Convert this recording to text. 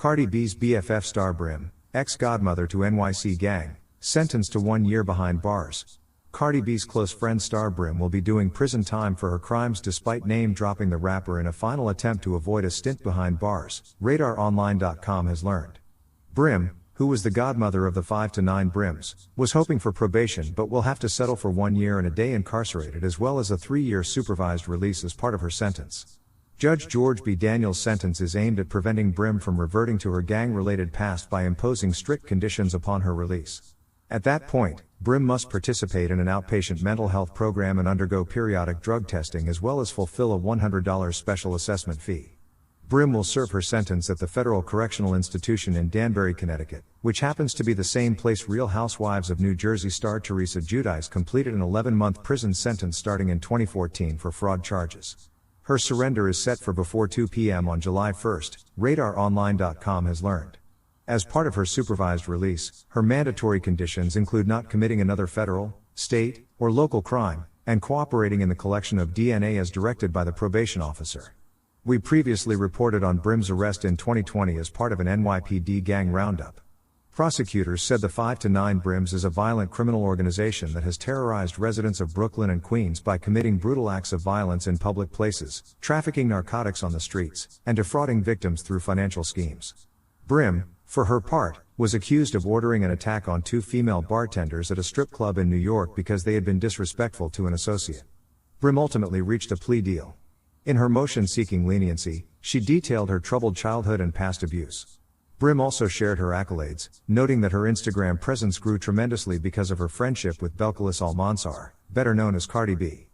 Cardi B's BFF Star Brim, ex-godmother to NYC gang, sentenced to 1 year behind bars. Cardi B's close friend Star Brim will be doing prison time for her crimes despite name-dropping the rapper in a final attempt to avoid a stint behind bars, RadarOnline.com has learned. Brim, who was the godmother of the 5 to 9 Brims, was hoping for probation but will have to settle for 1 year and a day incarcerated as well as a 3-year supervised release as part of her sentence. Judge George B. Daniels' sentence is aimed at preventing Brim from reverting to her gang-related past by imposing strict conditions upon her release. At that point, Brim must participate in an outpatient mental health program and undergo periodic drug testing as well as fulfill a $100 special assessment fee. Brim will serve her sentence at the Federal Correctional Institution in Danbury, Connecticut, which happens to be the same place Real Housewives of New Jersey star Teresa Giudice completed an 11-month prison sentence starting in 2014 for fraud charges. Her surrender is set for before 2 p.m. on July 1, RadarOnline.com has learned. As part of her supervised release, her mandatory conditions include not committing another federal, state, or local crime, and cooperating in the collection of DNA as directed by the probation officer. We previously reported on Brim's arrest in 2020 as part of an NYPD gang roundup. Prosecutors said the 5 to 9 Brims is a violent criminal organization that has terrorized residents of Brooklyn and Queens by committing brutal acts of violence in public places, trafficking narcotics on the streets, and defrauding victims through financial schemes. Brim, for her part, was accused of ordering an attack on 2 female bartenders at a strip club in New York because they had been disrespectful to an associate. Brim ultimately reached a plea deal. In her motion seeking leniency, she detailed her troubled childhood and past abuse. Brim also shared her accolades, noting that her Instagram presence grew tremendously because of her friendship with Belcalis Almanzar, better known as Cardi B.